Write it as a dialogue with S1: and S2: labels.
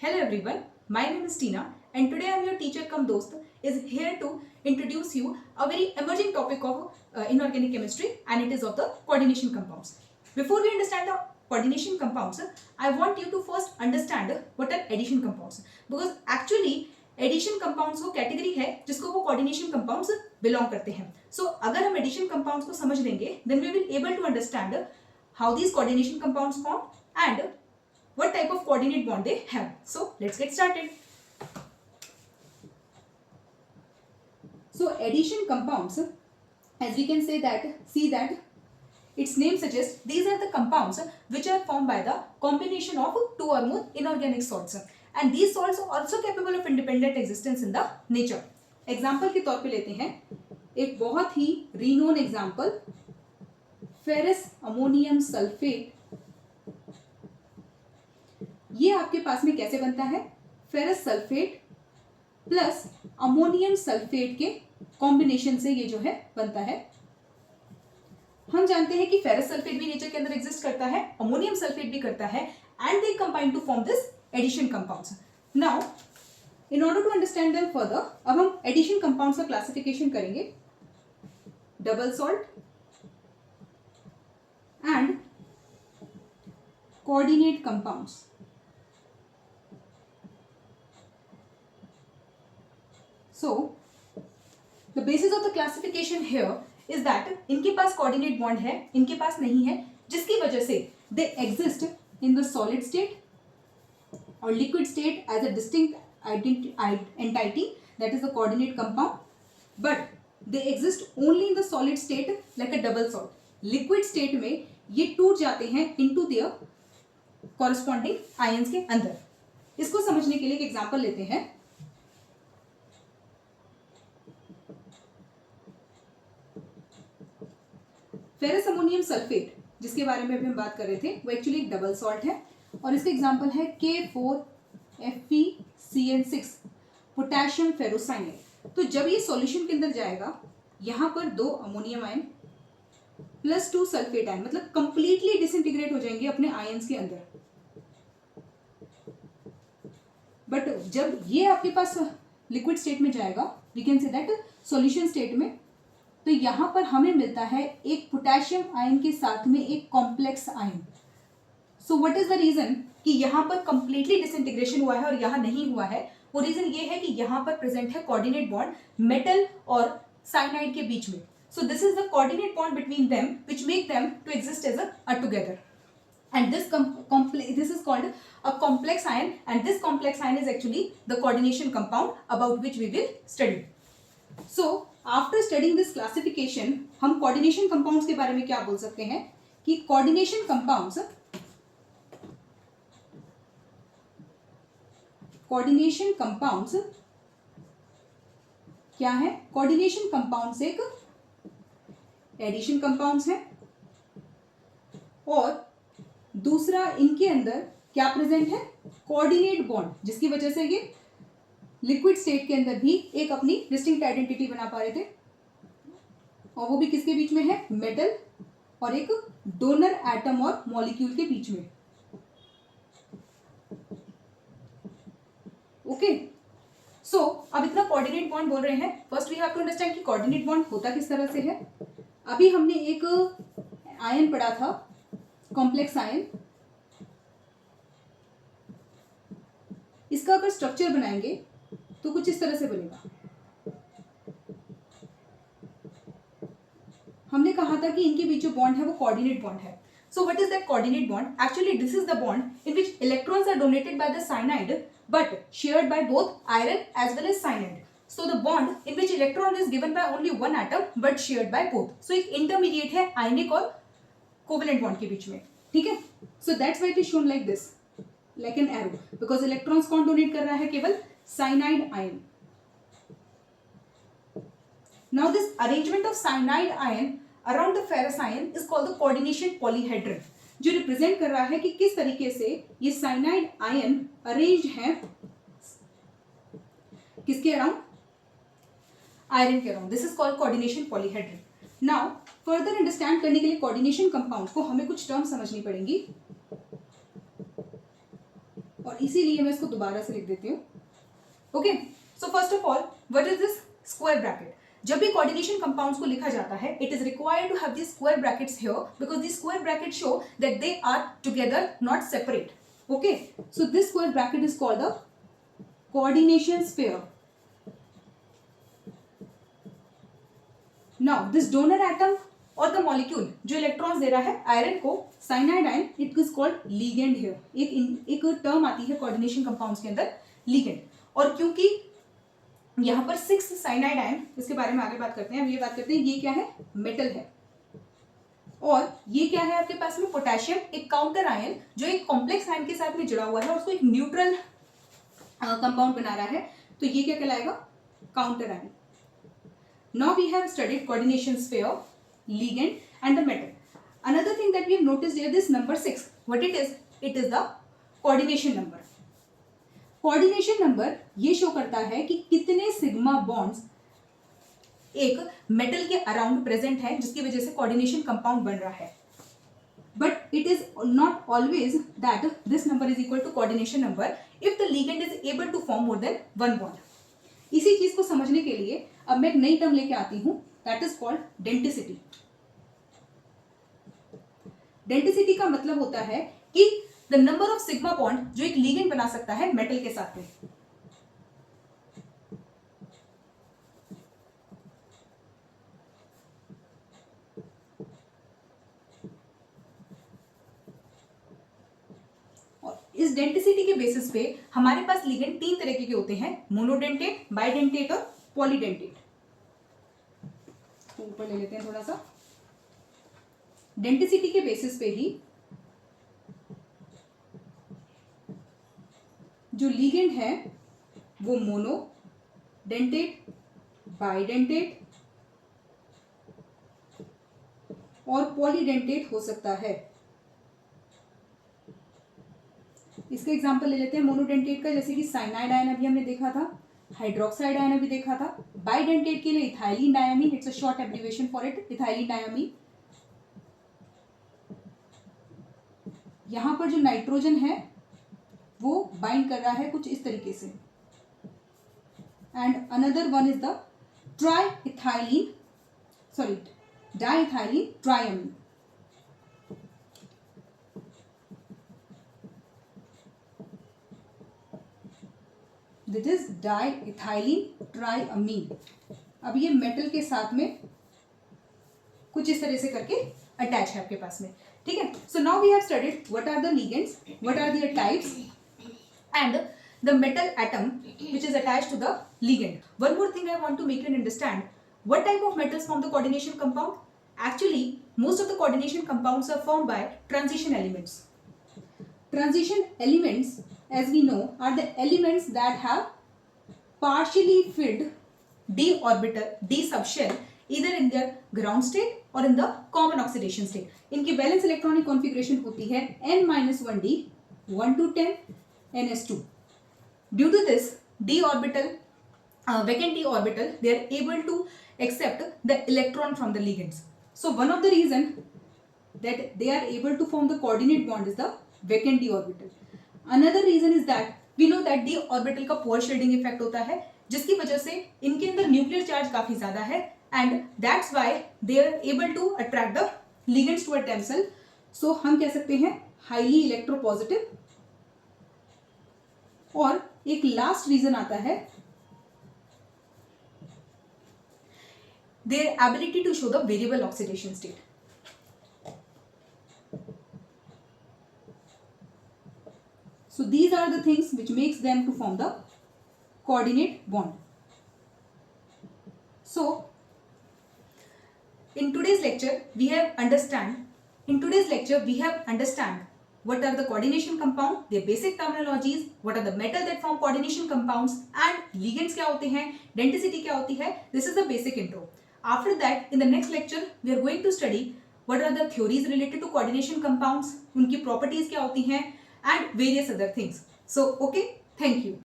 S1: Hello everyone, my name is Tina and today I am your teacher cum dost is here to introduce you a very emerging topic of inorganic chemistry and it is of the coordination compounds. Before we understand the coordination compounds, I want you to first understand what are addition compounds because actually addition compounds वो category है जिसको वो coordination compounds belong करते हैं. सो अगर हम addition compounds को समझ लेंगे then we will able to understand how these coordination compounds form and what type of coordinate bond they have. So let's get started. So addition compounds, as we can see that its name suggests these are the compounds which are formed by the combination of two or more inorganic salts, and these salts are also capable of independent existence in the nature. Example के तौर पे लेते हैं एक बहुत ही renowned example, ferrous ammonium sulfate. ये आपके पास में कैसे बनता है? Ferrous sulphate plus ammonium sulphate के कॉम्बिनेशन से ये जो है बनता है. हम जानते हैं कि फेरस सल्फेट भी नेचर के अंदर एग्जिस्ट करता है, अमोनियम सल्फेट भी करता है and they combine to form this addition compounds. Now in order to understand them further, अब हम एडिशन कंपाउंड्स का क्लासिफिकेशन करेंगे. Double salt and coordinate compounds. So, the basis of the classification here is that इनके पास coordinate bond है, इनके पास नहीं है, जिसकी वजह से they exist in the solid state or liquid state as a distinct entity, that is the coordinate compound, but they exist only in the solid state like a double salt. Liquid state में ये टूट जाते हैं into their corresponding ions के अंदर. इसको समझने के लिए एक एग्जाम्पल लेते हैं. फेरस अमोनियम सल्फेट जिसके बारे में अभी हम बात कर रहे थे वो एक्चुअली एक डबल सॉल्ट है और इसका एग्जांपल है K4FeCN6 पोटेशियम फेरोसाइनेट. तो जब ये सॉल्यूशन के अंदर जाएगा यहाँ पर 2 ammonium ion plus 2 sulphate ion मतलब कंप्लीटली डिसइंटीग्रेट हो जाएंगे अपने आयन्स के अंदर. बट जब ये आपके पास लिक्विड स्टेट में जाएगा we can say that solution state में, तो यहां पर हमें मिलता है एक पोटेशियम आयन के साथ में एक complex ion. So what is the reason कि यहां पर कंप्लीटली डिसइंटीग्रेशन हुआ है और यहां नहीं हुआ है? वो रीजन ये है कि यहां पर प्रेजेंट है कोऑर्डिनेट बॉन्ड मेटल और साइनाइड के बीच में. So this is the coordinate bond between them which make them to exist as a together, and this is called a complex ion, and this complex ion is actually the coordination compound about which we will study. So after studying this classification हम coordination compounds के बारे में क्या बोल सकते हैं कि coordination compounds क्या है? कोऑर्डिनेशन कंपाउंड्स एक एडिशन कंपाउंड्स है और दूसरा इनके अंदर क्या प्रेजेंट है? कोऑर्डिनेट बॉन्ड, जिसकी वजह से ये लिक्विड स्टेट के अंदर भी एक अपनी डिस्टिंक्ट आइडेंटिटी बना पा रहे थे और वो भी किसके बीच में है? मेटल और एक डोनर एटम और मॉलिक्यूल के बीच में. ओके, सो अब इतना कोऑर्डिनेट बॉन्ड बोल रहे हैं, first we have to understand कि कोऑर्डिनेट बॉन्ड होता किस तरह से है. अभी हमने एक आयन पढ़ा था, कॉम्प्लेक्स आयन. इसका अगर स्ट्रक्चर बनाएंगे तो कुछ इस तरह से बनेगा. हमने कहा था कि इनके बीच जो बॉन्ड है वो कोऑर्डिनेट बॉन्ड है. So what is that coordinate bond? Actually this is the bond in which electrons are donated by the cyanide but shared by both iron as well as cyanide. So the bond in which electron is given by only one atom but shared by both. सो एक intermediate है आयनिक और covalent bond के बीच में. ठीक है, so that's why it is shown like this, like an arrow, because electrons कौन डोनेट कर रहा है? केवल cyanide ion. Now this arrangement of cyanide ion around the ferrous ion is called the coordination polyhedron, जो represent कर रहा है कि किस तरीके से ये cyanide ion अरेंज्ड है किसके अराउंड? आयरन के around. This is called coordination polyhedron. Now further understand करने के लिए कोऑर्डिनेशन कंपाउंड को हमें कुछ टर्म समझनी पड़ेंगी. और इसीलिए मैं इसको दोबारा से लिख देती हूँ. Okay, so first of all what is this square bracket? जब भी कोऑर्डिनेशन कंपाउंड्स को लिखा जाता है, it is required to have this square brackets here because this square bracket show that they are together not separate. Okay, so this square bracket is called the coordination sphere. Now this donor atom और the molecule जो electrons दे रहा है iron को, cyanide ion, it is called ligand here. एक term आती है coordination compounds के अंदर, लीगेंड. और क्योंकि यहाँ पर 6 साइनाइड आयन, इसके बारे में आगे बात करते हैं. अब ये बात करते हैं ये क्या है, मेटल है. और ये क्या है आपके पास में, पोटेशियम, एक काउंटर आयन जो एक कॉम्प्लेक्स आयन के साथ में जुड़ा हुआ है और उसको एक न्यूट्रल कंपाउंड बना रहा है. तो ये क्या कहलाएगा, counter ion. Now we have studied coordination sphere, ligand and the metal. Another thing that we have noticed here, this number 6, what it is the coordination number. Coordination number ये show करता है कि कितने सिग्मा बॉन्ड्स एक metal के around present है जिसकी वजह से कोऑर्डिनेशन कंपाउंड बन रहा है. But it is not always that this number is equal to coordination number if the ligand is able to form more than one bond. इसी चीज को समझने के लिए अब मैं एक नई टर्म लेके आती हूं, that is called denticity. Denticity का मतलब होता है कि the number of sigma bond जो एक लीगेंड बना सकता है मेटल के साथ में. और इस डेंटिसिटी के बेसिस पे हमारे पास लीगेंड 3 तरह के होते हैं, मोनोडेंटेट, बाइडेंटेट और पॉलीडेंटेट. ऊपर ले लेते हैं थोड़ा सा. डेंटिसिटी के बेसिस पे ही जो लीगेंड है वो मोनो डेंटेट, बाइडेंटेट और पॉलीडेंटेट हो सकता है. इसका एग्जांपल ले लेते हैं मोनोडेंटेट का, जैसे कि साइनाइड आयन अभी हमने देखा था, हाइड्रोक्साइड आयन अभी देखा था. बाइडेंटेट के लिए ethylene diamine, it's a short abbreviation for it, ethylene diamine. यहां पर जो नाइट्रोजन है वो बाइंड कर रहा है कुछ इस तरीके से. And another one is the diethylene triamine. This is diethylene triamine. अब ये मेटल के साथ में कुछ इस तरह से करके अटैच है आपके पास में. ठीक है, so now we have studied what are the ligands, what are their types and the metal atom which is attached to the ligand. One more thing I want to make you understand, what type of metals form the coordination compound? Actually most of the coordination compounds are formed by transition elements. Transition elements, as we know, are the elements that have partially filled d orbital, d subshell, either in their ground state or in the common oxidation state. इनकी valence electronic configuration होती है n-1d 1 to 10 NS2. Due to this d orbital, vacant d orbital, they are able to accept the electron from the ligands. So one of the reason that they are able to form the coordinate bond is the vacant d orbital. Another reason is that we know that d orbital का poor shading effect होता है जिसकी वजह से इनके अंदर nuclear charge काफी ज्यादा है and that's why they are able to attract the ligands toward themselves. So हम कह सकते हैं highly electropositive. और एक लास्ट रीजन आता है their ability to show the variable oxidation state. So these are the things which makes them to form the coordinate bond. So in today's lecture we have understand what are the coordination compound, their basic terminologies, what are the metal that form coordination compounds and ligands क्या होते हैं, denticity क्या होती है. This is the basic intro. After that in the next lecture we are going to study what are the theories related to coordination compounds, उनकी properties क्या होती हैं and various other things. So okay, thank you.